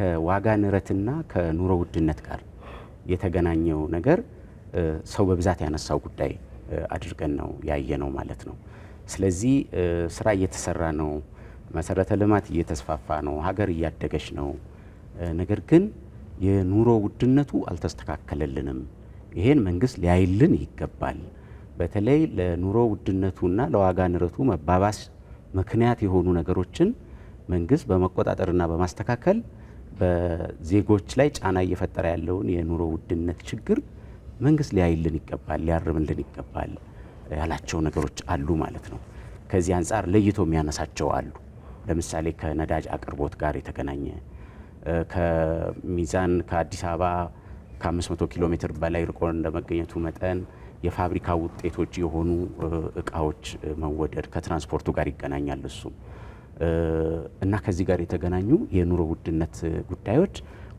ከዋጋ ንረትና ከኑሮ ውድነት ጋር የተገናኘው ነገር ሰው በብዛት ያነሳው ጉዳይ አድርገን ነው ያየነው ማለት ነው። ስለዚህ ስራ እየተሰራ ነው፣ መሰረተ ልማት እየተስፋፋ ነው፣ ሀገር እያደገች ነው። ነገር ግን የኑሮ ውድነቱ አልተስተካከለልንም። ይሄን መንግስት ሊያይልን ይገባል። በተለይ ለኑሮ ውድነቱና ለዋጋ ንረቱ መባባስ ምክንያት የሆኑ ነገሮችን መንግስት በመቆጣጠርና በማስተካከል በዜጎች ላይ ጫና እየፈጠረ ያለውን የኑሮ ውድነት ችግር መንግስት ሊያይልን ይገባል፣ ሊያርምልን ይገባል ያላቸው ነገሮች አሉ ማለት ነው። ከዚህ አንጻር ለይቶ የሚያነሳቸው አሉ። ለምሳሌ ከነዳጅ አቅርቦት ጋር የተገናኘ ከሚዛን ከአዲስ አበባ ከ500 ኪሎ ሜትር በላይ ርቆ እንደመገኘቱ መጠን የፋብሪካ ውጤቶች የሆኑ እቃዎች መወደድ ከትራንስፖርቱ ጋር ይገናኛል እሱ እና ከዚህ ጋር የተገናኙ የኑሮ ውድነት ጉዳዮች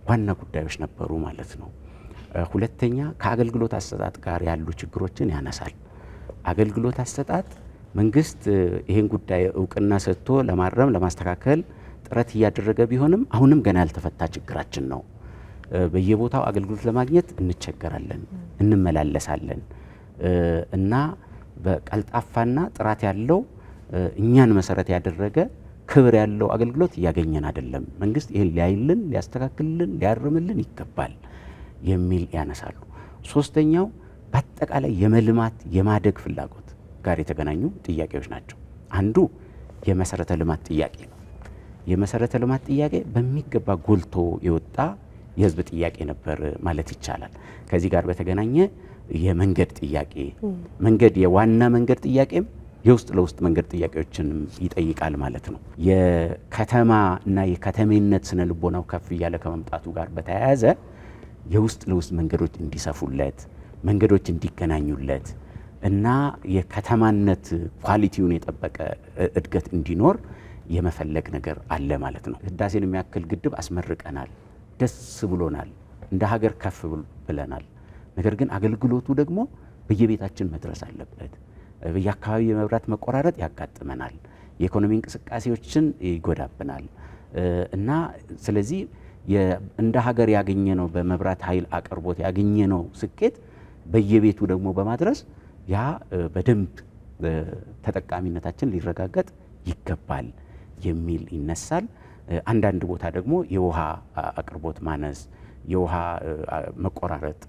ዋና ጉዳዮች ነበሩ ማለት ነው። ሁለተኛ ከአገልግሎት አሰጣጥ ጋር ያሉ ችግሮችን ያነሳል። አገልግሎት አሰጣጥ መንግስት ይህን ጉዳይ እውቅና ሰጥቶ ለማረም ለማስተካከል ጥረት እያደረገ ቢሆንም አሁንም ገና ያልተፈታ ችግራችን ነው። በየቦታው አገልግሎት ለማግኘት እንቸገራለን፣ እንመላለሳለን እና በቀልጣፋና ጥራት ያለው እኛን መሰረት ያደረገ ክብር ያለው አገልግሎት እያገኘን አይደለም። መንግስት ይህን ሊያይልን፣ ሊያስተካክልልን፣ ሊያርምልን ይገባል የሚል ያነሳሉ። ሶስተኛው በአጠቃላይ የመልማት የማደግ ፍላጎት ጋር የተገናኙ ጥያቄዎች ናቸው። አንዱ የመሰረተ ልማት ጥያቄ ነው። የመሰረተ ልማት ጥያቄ በሚገባ ጎልቶ የወጣ የህዝብ ጥያቄ ነበር ማለት ይቻላል። ከዚህ ጋር በተገናኘ የመንገድ ጥያቄ መንገድ የዋና መንገድ ጥያቄም የውስጥ ለውስጥ መንገድ ጥያቄዎችንም ይጠይቃል ማለት ነው። የከተማ እና የከተሜነት ስነ ልቦናው ከፍ እያለ ከመምጣቱ ጋር በተያያዘ የውስጥ ለውስጥ መንገዶች እንዲሰፉለት፣ መንገዶች እንዲገናኙለት እና የከተማነት ኳሊቲውን የጠበቀ እድገት እንዲኖር የመፈለግ ነገር አለ ማለት ነው። ህዳሴን የሚያክል ግድብ አስመርቀናል፣ ደስ ብሎናል፣ እንደ ሀገር ከፍ ብለናል። ነገር ግን አገልግሎቱ ደግሞ በየቤታችን መድረስ አለበት። በየአካባቢ የመብራት መቆራረጥ ያጋጥመናል፣ የኢኮኖሚ እንቅስቃሴዎችን ይጎዳብናል እና ስለዚህ እንደ ሀገር ያገኘነው በመብራት ኃይል አቅርቦት ያገኘነው ስኬት በየቤቱ ደግሞ በማድረስ ያ በደንብ ተጠቃሚነታችን ሊረጋገጥ ይገባል የሚል ይነሳል። አንዳንድ ቦታ ደግሞ የውሃ አቅርቦት ማነስ፣ የውሃ መቆራረጥ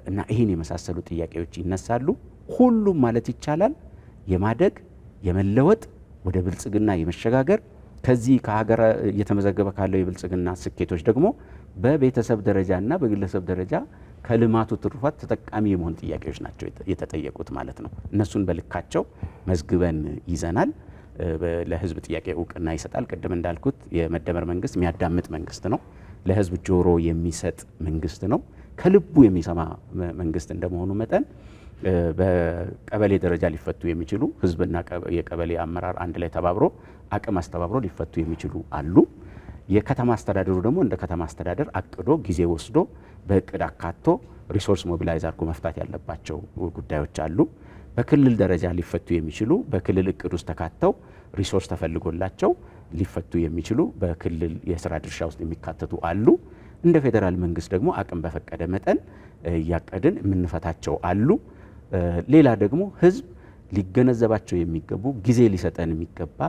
እና ይህን የመሳሰሉ ጥያቄዎች ይነሳሉ። ሁሉም ማለት ይቻላል የማደግ የመለወጥ ወደ ብልጽግና የመሸጋገር ከዚህ ከሀገር እየተመዘገበ ካለው የብልጽግና ስኬቶች ደግሞ በቤተሰብ ደረጃና በግለሰብ ደረጃ ከልማቱ ትሩፋት ተጠቃሚ የመሆን ጥያቄዎች ናቸው የተጠየቁት ማለት ነው። እነሱን በልካቸው መዝግበን ይዘናል። ለህዝብ ጥያቄ እውቅና ይሰጣል። ቅድም እንዳልኩት የመደመር መንግስት የሚያዳምጥ መንግስት ነው። ለህዝብ ጆሮ የሚሰጥ መንግስት ነው። ከልቡ የሚሰማ መንግስት እንደመሆኑ መጠን በቀበሌ ደረጃ ሊፈቱ የሚችሉ ህዝብና የቀበሌ አመራር አንድ ላይ ተባብሮ አቅም አስተባብሮ ሊፈቱ የሚችሉ አሉ። የከተማ አስተዳደሩ ደግሞ እንደ ከተማ አስተዳደር አቅዶ ጊዜ ወስዶ በእቅድ አካቶ ሪሶርስ ሞቢላይዝ አድርጎ መፍታት ያለባቸው ጉዳዮች አሉ። በክልል ደረጃ ሊፈቱ የሚችሉ በክልል እቅድ ውስጥ ተካተው ሪሶርስ ተፈልጎላቸው ሊፈቱ የሚችሉ በክልል የስራ ድርሻ ውስጥ የሚካተቱ አሉ። እንደ ፌዴራል መንግስት ደግሞ አቅም በፈቀደ መጠን እያቀድን የምንፈታቸው አሉ። ሌላ ደግሞ ህዝብ ሊገነዘባቸው የሚገቡ ጊዜ ሊሰጠን የሚገባ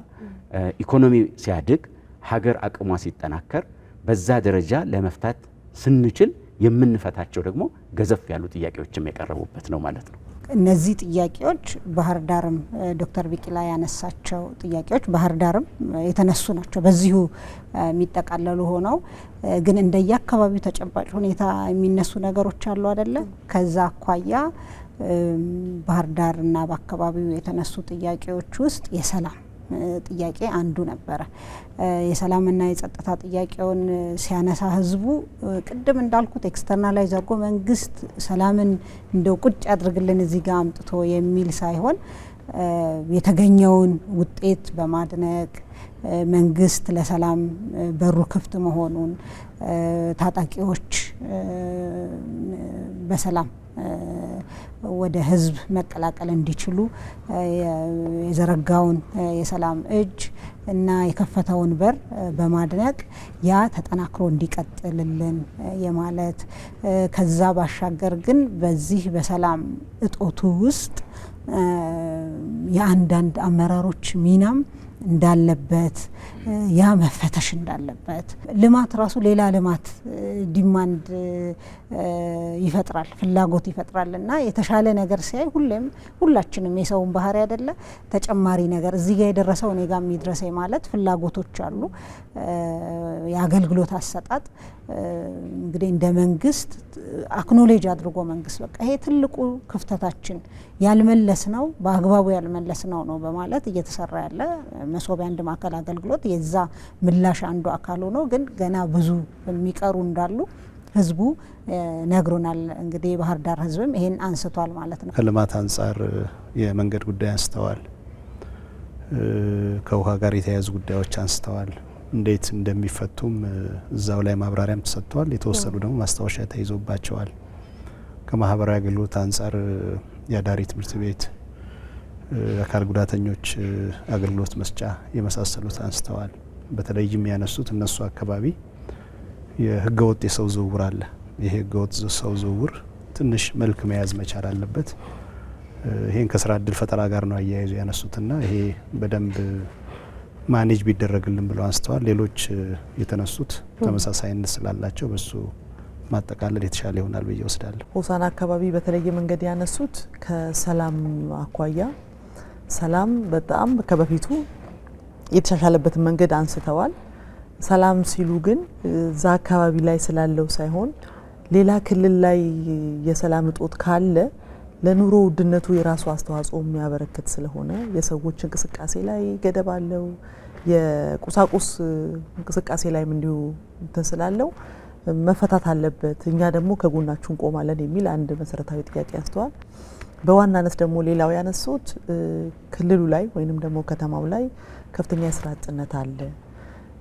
ኢኮኖሚ ሲያድግ ሀገር አቅሟ ሲጠናከር በዛ ደረጃ ለመፍታት ስንችል የምንፈታቸው ደግሞ ገዘፍ ያሉ ጥያቄዎችም የቀረቡበት ነው ማለት ነው። እነዚህ ጥያቄዎች ባህር ዳርም ዶክተር ቢቂላ ያነሳቸው ጥያቄዎች ባህር ዳርም የተነሱ ናቸው። በዚሁ የሚጠቃለሉ ሆነው ግን እንደየአካባቢው ተጨባጭ ሁኔታ የሚነሱ ነገሮች አሉ አይደለ? ከዛ አኳያ ባህር ዳርና በአካባቢው የተነሱ ጥያቄዎች ውስጥ የሰላም ጥያቄ አንዱ ነበረ። የሰላምና የጸጥታ ጥያቄውን ሲያነሳ ህዝቡ ቅድም እንዳልኩት ኤክስተርናላይዝ አድርጎ መንግስት ሰላምን እንደው ቁጭ ያድርግልን እዚህ ጋር አምጥቶ የሚል ሳይሆን የተገኘውን ውጤት በማድነቅ መንግስት ለሰላም በሩ ክፍት መሆኑን ታጣቂዎች በሰላም ወደ ህዝብ መቀላቀል እንዲችሉ የዘረጋውን የሰላም እጅ እና የከፈተውን በር በማድነቅ ያ ተጠናክሮ እንዲቀጥልልን የማለት ከዛ ባሻገር ግን በዚህ በሰላም እጦቱ ውስጥ የአንዳንድ አመራሮች ሚናም እንዳለበት ያ መፈተሽ እንዳለበት ልማት ራሱ ሌላ ልማት ዲማንድ ይፈጥራል ፍላጎት ይፈጥራልና የተሻለ ነገር ሲያይ ሁላችንም የሰውን ባህሪ አይደለ ተጨማሪ ነገር እዚህ ጋር የደረሰው እኔ ጋር የሚድረሰኝ ማለት ፍላጎቶች አሉ የአገልግሎት አሰጣጥ እንግዲህ እንደ መንግስት አክኖሌጅ አድርጎ መንግስት በቃ ይሄ ትልቁ ክፍተታችን ያልመለስ ነው በአግባቡ ያልመለስ ነው በማለት እየተሰራ ያለ መሶቢያ አንድ ማዕከል አገልግሎት የዛ ምላሽ አንዱ አካል ሆኖ ግን ገና ብዙ የሚቀሩ እንዳሉ ህዝቡ ነግሮናል። እንግዲህ ባህር ዳር ህዝብም ይሄን አንስቷል ማለት ነው። ከልማት አንጻር የመንገድ ጉዳይ አንስተዋል። ከውሃ ጋር የተያያዙ ጉዳዮች አንስተዋል። እንዴት እንደሚፈቱም እዛው ላይ ማብራሪያም ተሰጥቷል። የተወሰኑ ደግሞ ማስታወሻ ተይዞባቸዋል። ከማህበራዊ አገልግሎት አንጻር የአዳሪ ትምህርት ቤት፣ አካል ጉዳተኞች አገልግሎት መስጫ የመሳሰሉት አንስተዋል። በተለይም ያነሱት እነሱ አካባቢ የህገወጥ የሰው ዝውውር አለ። ይሄ ህገወጥ ሰው ዝውውር ትንሽ መልክ መያዝ መቻል አለበት። ይሄን ከስራ እድል ፈጠራ ጋር ነው አያይዞ ያነሱትና ይሄ በደንብ ማኔጅ ቢደረግልን ብለው አንስተዋል። ሌሎች የተነሱት ተመሳሳይነት ስላላቸው በሱ ማጠቃለል የተሻለ ይሆናል ብዬ ወስዳለሁ። ሆሳና አካባቢ በተለየ መንገድ ያነሱት ከሰላም አኳያ ሰላም በጣም ከበፊቱ የተሻሻለበትን መንገድ አንስተዋል። ሰላም ሲሉ ግን እዛ አካባቢ ላይ ስላለው ሳይሆን ሌላ ክልል ላይ የሰላም እጦት ካለ ለኑሮ ውድነቱ የራሱ አስተዋጽኦ የሚያበረክት ስለሆነ የሰዎች እንቅስቃሴ ላይ ገደብ አለው። የቁሳቁስ እንቅስቃሴ ላይም እንዲሁ ተስላለው መፈታት አለበት። እኛ ደግሞ ከጎናችሁ እንቆማለን የሚል አንድ መሰረታዊ ጥያቄ አንስተዋል። በዋናነት ደግሞ ሌላው ያነሱት ክልሉ ላይ ወይንም ደግሞ ከተማው ላይ ከፍተኛ የስራ አጥነት አለ።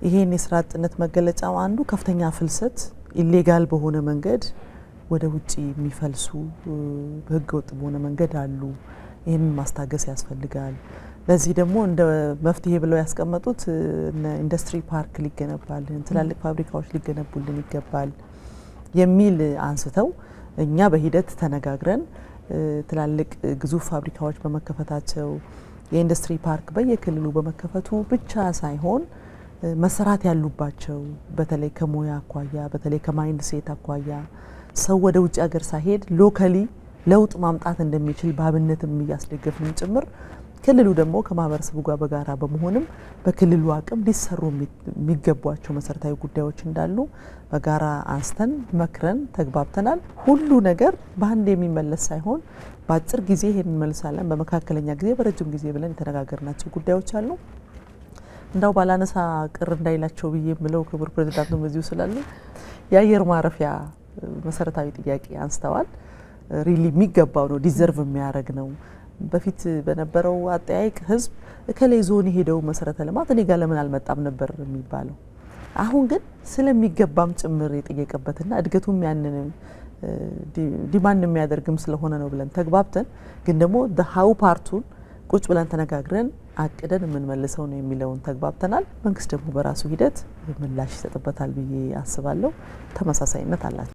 ይሄን የስራ አጥነት መገለጫው አንዱ ከፍተኛ ፍልሰት ኢሌጋል በሆነ መንገድ ወደ ውጪ የሚፈልሱ በህገ ወጥ በሆነ መንገድ አሉ። ይሄን ማስታገስ ያስፈልጋል። ለዚህ ደግሞ እንደ መፍትሄ ብለው ያስቀመጡት ኢንዱስትሪ ፓርክ ሊገነባልን፣ ትላልቅ ፋብሪካዎች ሊገነቡልን ይገባል የሚል አንስተው እኛ በሂደት ተነጋግረን ትላልቅ ግዙፍ ፋብሪካዎች በመከፈታቸው የኢንዱስትሪ ፓርክ በየክልሉ በመከፈቱ ብቻ ሳይሆን መሰራት ያሉባቸው በተለይ ከሞያ አኳያ በተለይ ከማይንድ ሴት አኳያ ሰው ወደ ውጭ ሀገር ሳይሄድ ሎካሊ ለውጥ ማምጣት እንደሚችል ባብነትም እያስደገፍን ጭምር ክልሉ ደግሞ ከማህበረሰቡ ጋር በጋራ በመሆንም በክልሉ አቅም ሊሰሩ የሚገቧቸው መሰረታዊ ጉዳዮች እንዳሉ በጋራ አንስተን መክረን ተግባብተናል። ሁሉ ነገር በአንድ የሚመለስ ሳይሆን በአጭር ጊዜ ይሄን እንመልሳለን፣ በመካከለኛ ጊዜ፣ በረጅም ጊዜ ብለን የተነጋገርናቸው ጉዳዮች አሉ። እንዳው ባላነሳ ቅር እንዳይላቸው ብዬ የምለው ክቡር ፕሬዝዳንት ነው በዚሁ ስላሉ የአየር ማረፊያ መሰረታዊ ጥያቄ አንስተዋል። ሪሊ የሚገባው ነው፣ ዲዘርቭ የሚያደርግ ነው። በፊት በነበረው አጠያይቅ ህዝብ እከሌ ዞን ሄደው መሰረተ ልማት እኔ ጋር ለምን አልመጣም ነበር የሚባለው። አሁን ግን ስለሚገባም ጭምር የጠየቀበትና እድገቱም ያንን ዲማንድ የሚያደርግም ስለሆነ ነው ብለን ተግባብተን ግን ደግሞ ሀው ፓርቱን ቁጭ ብለን ተነጋግረን አቅደን የምንመልሰው ነው የሚለውን ተግባብተናል። መንግስት ደግሞ በራሱ ሂደት ምላሽ ይሰጥበታል ብዬ አስባለሁ። ተመሳሳይነት አላቸው።